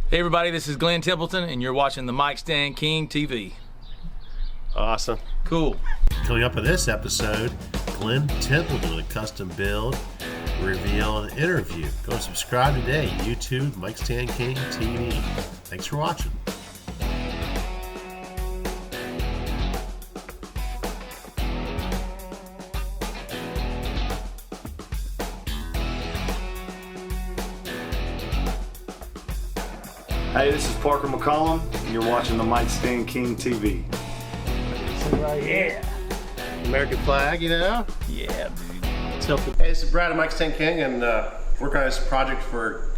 Hey everybody, this is Glen Templeton and you're watching TheMicStandKingTV. Awesome. Cool. Coming up in this episode, Glen Templeton, a custom build, reveal, and interview. Go and subscribe today, YouTube, TheMicStandKingTV. Thanks for watching. Hey, this is Parker McCollum, and you're watching TheMicStandKingTV. Yeah. American flag, you know? Yeah, dude. Tilted. Hey, this is Brad of Mike Stan King, and working on this project for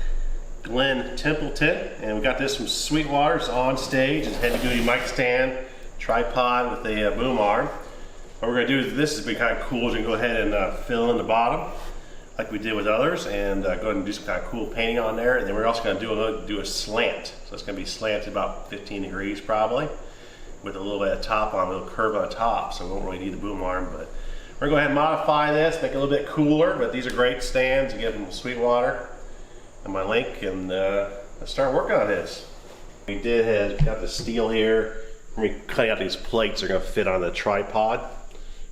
Glen Templeton. And we got this from SWEETWATER. It's on stage. It's heavy duty mic stand, tripod with a boom arm. What we're going to do is this has been kind of cool. Is we can go ahead and fill in the bottom like we did with others, and go ahead and do some kind of cool painting on there. And then we're also going to do a slant. So it's going to be slanted about 15 degrees probably, with a little bit of top on, a little curve on the top, so we won't really need the boom arm. But we're going to go ahead and modify this, make it a little bit cooler. But these are great stands. You get them from SWEETWATER and my link, and let's start working on this. We got the steel here. When we cut out these plates, they're going to fit on the tripod.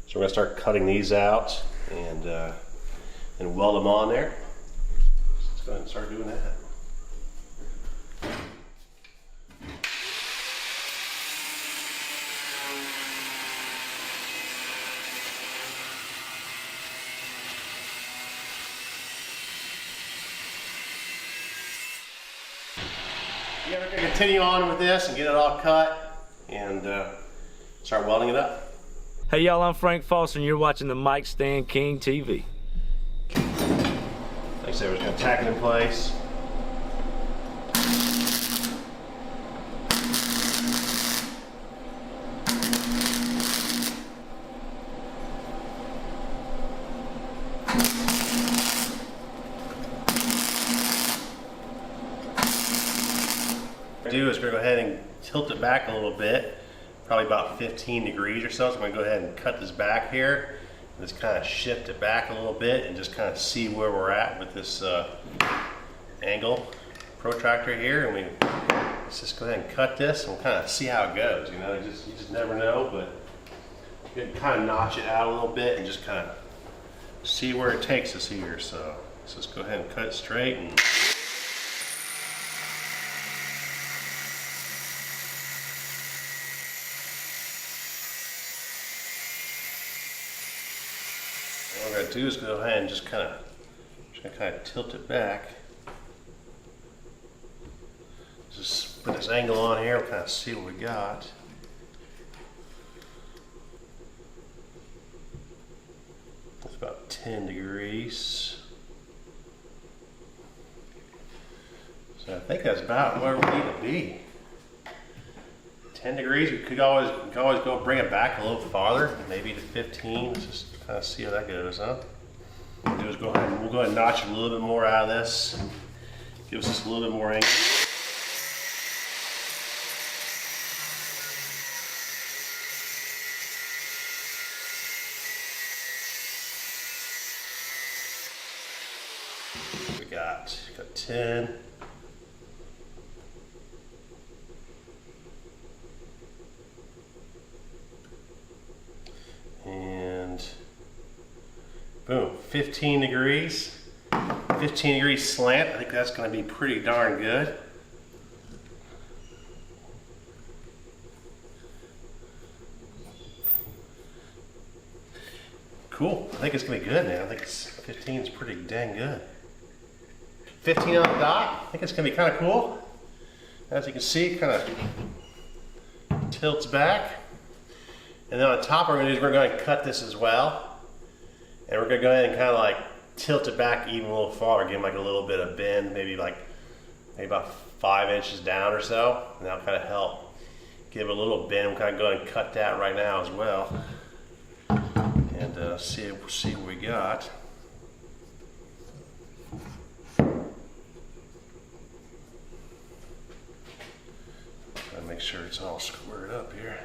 So we're going to start cutting these out and weld them on there. Let's go ahead and start doing that. Yeah, we're going to continue on with this and get it all cut and start welding it up. Hey y'all, I'm Frank Foster and you're watching TheMicStandKingTV. Like I said, we're just going to tack it in place. What we're going to do is we're going to go ahead and tilt it back a little bit, probably about 15 degrees or so. So I'm going to go ahead and cut this back here. Just kind of shift it back a little bit and just kind of see where we're at with this angle protractor here. And let's just go ahead and cut this and we'll kind of see how it goes. You know, you just never know, but you can kind of notch it out a little bit and just kind of see where it takes us here. So let's just go ahead and cut it straight. And what we're going to do is go ahead and just kind of tilt it back. Just put this angle on here, we'll kind of see what we got. That's about 10 degrees. So I think that's about where we need to be. 10 degrees, we could always go bring it back a little farther, maybe to 15. Let's just kind of see how that goes, huh? What we'll do is we'll go ahead and notch a little bit more out of this. Give us just a little bit more angle. We got 10. And boom, 15 degrees. 15 degrees slant. I think that's going to be pretty darn good. Cool. I think it's going to be good, man. I think 15 is pretty dang good. 15 on the dot. I think it's going to be kind of cool. As you can see, it kind of tilts back. And then on top, what we're going to do is we're going to cut this as well. And we're going to go ahead and kind of like tilt it back even a little farther, give them like a little bit of bend, maybe about 5 inches down or so. And that'll kind of help give it a little bend. We'll kind of go ahead and cut that right now as well. And see what we got. Try to make sure it's all squared up here.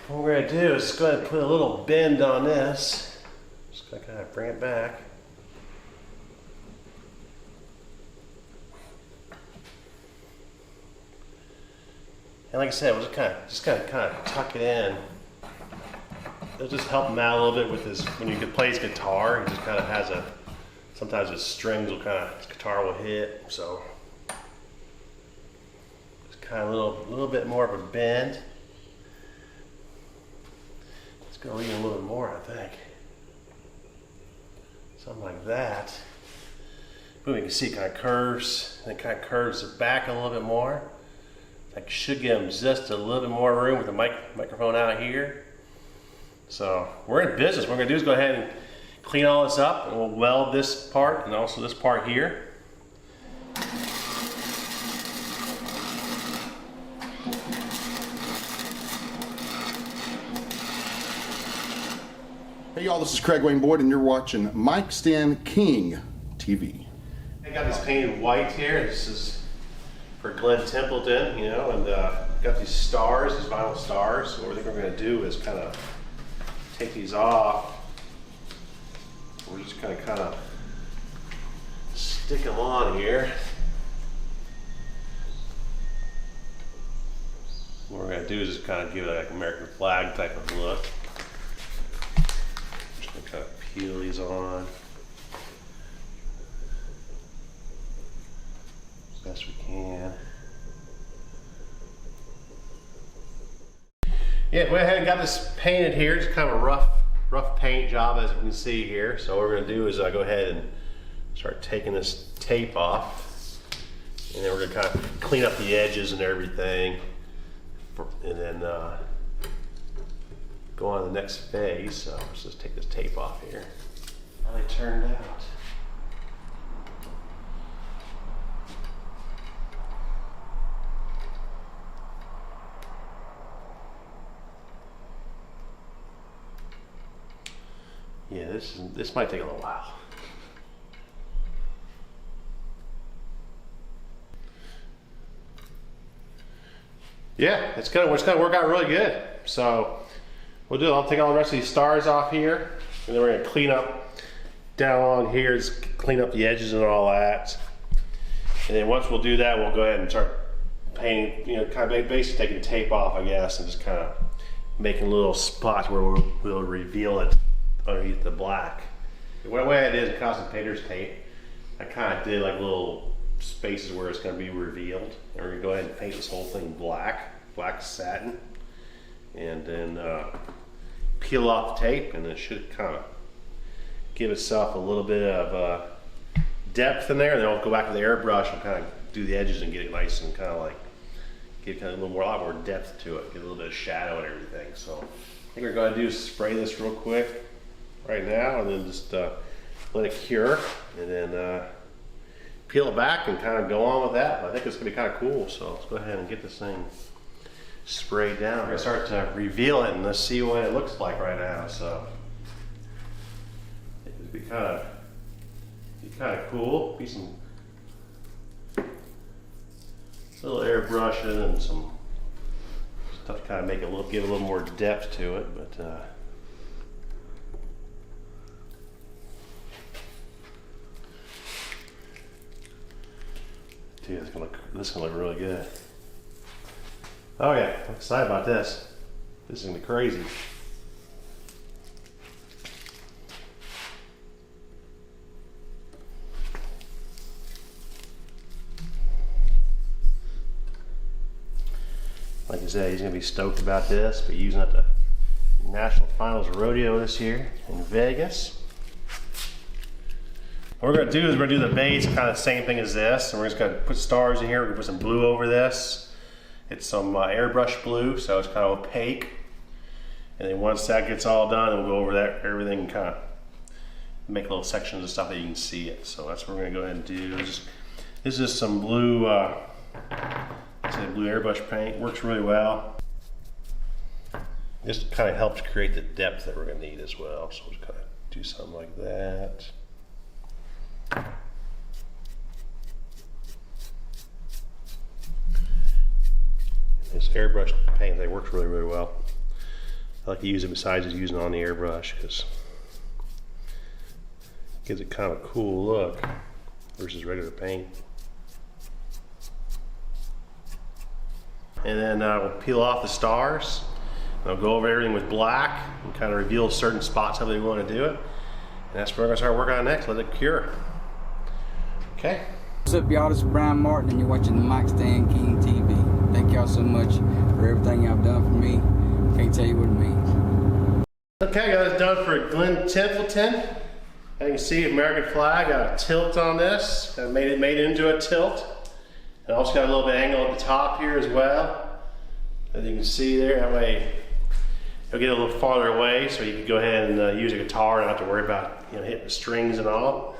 what we're gonna do is just go ahead and put a little bend on this. Just gonna kind of bring it back. And like I said, we'll just kind of tuck it in. It'll just help him out a little bit with his, when he plays guitar, he just kind of has a, sometimes his strings will his guitar will hit, so. Just kind of a little bit more of a bend. It's gonna lean a little bit more, I think. Something like that. Boom, you can see it kind of curves, and it kind of curves it back a little bit more. I should give him just a little bit more room with the microphone out here. So we're in business. What we're gonna do is go ahead and clean all this up, and we'll weld this part and also this part here. Hey y'all, this is Craig Wayne Boyd and you're watching TheMicStandKingTV. I got this painted white here. This is for Glen Templeton, you know, and got these stars, these vinyl stars. So what I think we're gonna do is kind of take these off. We're just gonna kind of stick them on here. What we're gonna do is just kind of give it like American flag type of look. Just gonna kind of peel these on as best we can. Yeah, went ahead and got this painted here. It's kind of a rough paint job, as you can see here. So what we're gonna do is go ahead and start taking this tape off, and then we're gonna kind of clean up the edges and everything, and then go on to the next phase. So let's just take this tape off here. How they turned out. Yeah, this might take a little while. Yeah, it's gonna work out really good. So we'll do. I'll take all the rest of these stars off here, and then we're gonna clean up down on here, just clean up the edges and all that. And then once we'll do that, we'll go ahead and start painting. You know, kind of basically taking tape off, I guess, and just kind of making little spots where we'll reveal it underneath the black. The way I did is custom painter's tape. I kind of did like little spaces where it's going to be revealed, and we're going to go ahead and paint this whole thing black satin, and then peel off the tape, and it should kind of give itself a little bit of depth in there. And then I'll go back to the airbrush and kind of do the edges and get it nice and kind of like give kind of a lot more depth to it, get a little bit of shadow and everything. So I think we're going to do is spray this real quick right now, and then just let it cure, and then peel it back and kind of go on with that. I think it's gonna be kind of cool. So let's go ahead and get this thing sprayed down. We're gonna start to reveal it, and let's see what it looks like right now. So it'd be kind of cool. Be some little airbrushing and some stuff to kind of make it give a little more depth to it, but. Dude, this is gonna look really good. Oh yeah, I'm excited about this. This is gonna be crazy. Like I said, he's gonna be stoked about this. Be using it at the National Finals Rodeo this year in Vegas. What we're going to do is we're going to do the base, kind of the same thing as this, and we're just going to put stars in here. We're going to put some blue over this. It's some airbrush blue, so it's kind of opaque. And then once that gets all done, we'll go over that everything and kind of make little sections of stuff that you can see it. So that's what we're going to go ahead and do. This is some blue, blue airbrush paint. Works really well. This kind of helps create the depth that we're going to need as well. So we'll just kind of do something like that. This airbrush paint, they work really well. I like to use it besides just using it on the airbrush because it gives it kind of a cool look versus regular paint. And then we'll peel off the stars. I'll go over everything with black and kind of reveal certain spots how we want to do it. And that's what we're going to start working on next. Let it cure. Okay. What's up, y'all? This is Brian Martin, and you're watching the TheMicStandKingTV. Thank y'all so much for everything y'all done for me. Can't tell you what it means. Okay, got this done for Glen Templeton. As you can see, American flag. Got a tilt on this. Kind of made it into a tilt. And also got a little bit of angle at the top here as well. As you can see there, that way it'll get a little farther away, so you can go ahead and use a guitar and not have to worry about hitting the strings and all.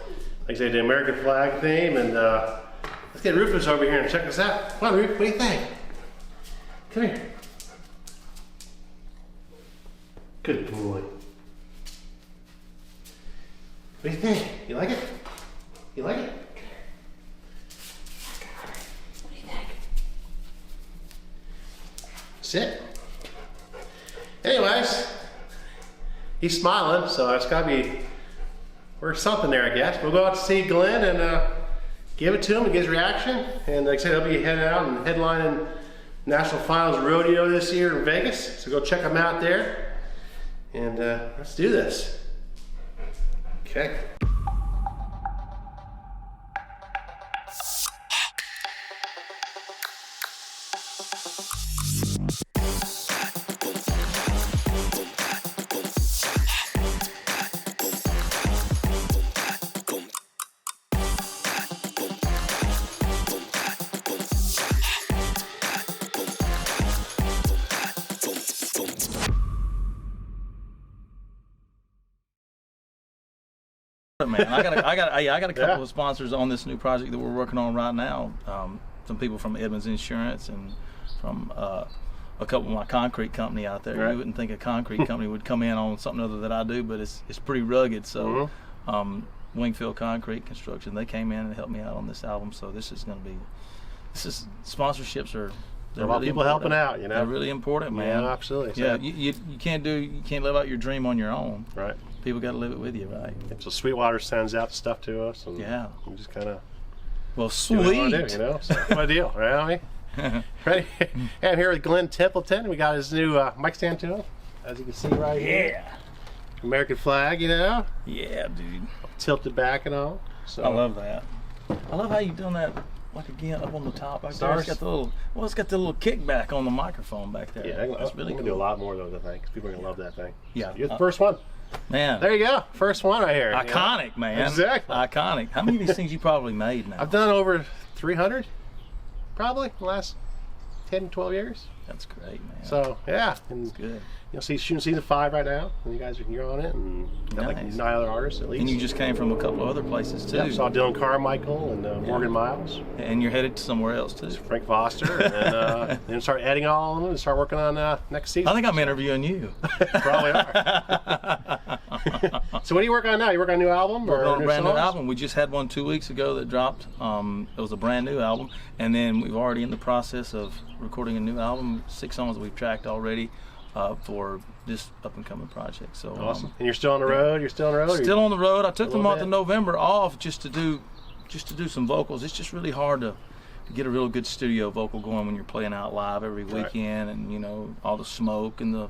Like I said, the American flag theme, and let's get Rufus over here and check this out. Come on, Rufus, what do you think? Come here. Good boy. What do you think? You like it? You like it? What do you think? Sit. Anyways, he's smiling, so it's gotta be, there's something there, I guess. We'll go out to see Glen and give it to him and get his reaction. And like I said, he'll be heading out and headlining National Finals Rodeo this year in Vegas. So go check him out there. And let's do this. Okay. Man, I got a couple of sponsors on this new project that we're working on right now. Some people from Edmunds Insurance and from a couple of my concrete company out there. Right. You wouldn't think a concrete company would come in on something other that I do, but it's pretty rugged. So Wingfield Concrete Construction, they came in and helped me out on this album. So this is sponsorships are. There are a lot of people helping out, They're really important, man. Yeah, absolutely. Yeah, you can't live out your dream on your own. Right. People got to live it with you, right? So Sweetwater sends out stuff to us, and yeah, we just kind of sweet, do, So what a deal, right? Ready? And I'm here with Glen Templeton. We got his new mic stand to him, as you can see right here. Yeah. American flag, Yeah, dude. Tilted back and all. So I love that. I love how you done that. Like again, up on the top back there, it's got the little kickback on the microphone back there. Yeah, that's really cool. Do a lot more of those, I think, 'cause people are gonna love that thing. Yeah, so you're the first one. Man, there you go, first one right here. Iconic, man. Exactly. Iconic. How many of these things you probably made now? I've done over 300, probably the last 10, 12 years. That's great, man. So yeah, and that's good. Shooting season 5 right now, and you guys you're on it, and got like 9 other artists at least. And you just came from a couple of other places too. Yeah, saw Dylan Carmichael and Morgan Miles. And you're headed to somewhere else too. Frank Foster, and then start adding all of them and start working on next season. I think I'm interviewing you. Probably are. So what are you working on now? You working on a new album? We're on a brand new album. We just had one 2 weeks ago that dropped. It was a brand new album, and then we've already in the process of recording a new album. 6 songs that we've tracked already for this up and coming project. So awesome. And you're still on the road? You're still on the road? Still on the road. I took the month of November off just to do some vocals. It's just really hard to get a real good studio vocal going when you're playing out live every weekend, and all the smoke and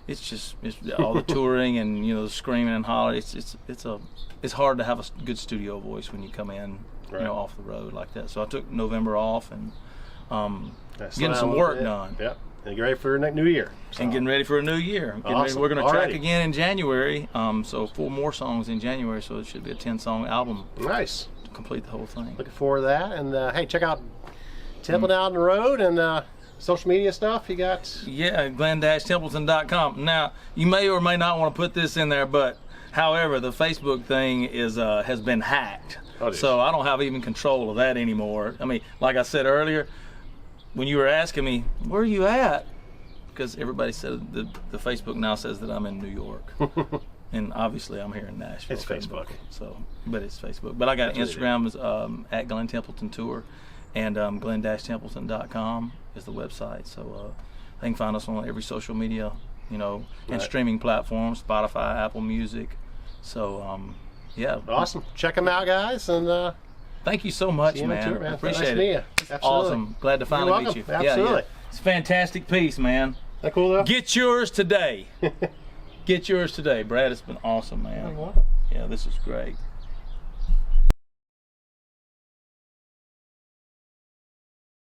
it's all the touring and the screaming and hollering. It's hard to have a good studio voice when you come in off the road like that. So I took November off and getting some work done. Yep. And get ready for the new year. And getting ready for a new year. Awesome. We're going to track again in January. So 4 more songs in January. So it should be a 10-song album. Nice. To complete the whole thing. Looking forward to that. And hey, check out Templeton out on the road and social media stuff you got. Yeah, Glen-Templeton.com. Now you may or may not want to put this in there, but however, the Facebook thing has been hacked. So I don't have even control of that anymore. I mean, like I said earlier, when you were asking me, where are you at? Because everybody said the Facebook now says that I'm in New York. And obviously I'm here in Nashville. It's Facebook. But it's Facebook. But I got Instagram is at Glen Templeton Tour, and Glen-Templeton.com is the website. So they can find us on every social media you know, and Right. streaming platforms, Spotify, Apple Music. So, yeah. Awesome. Check them out, guys, and Thank you so much, see you on the man. tour, man. Appreciate Nice to it. meet you. It's Absolutely. awesome. Glad to finally welcome. meet you. Absolutely. Yeah. It's a fantastic piece, man. That cool though? Get yours today. Get yours today, Brad. It's been awesome, man. You're welcome. Yeah, this is great.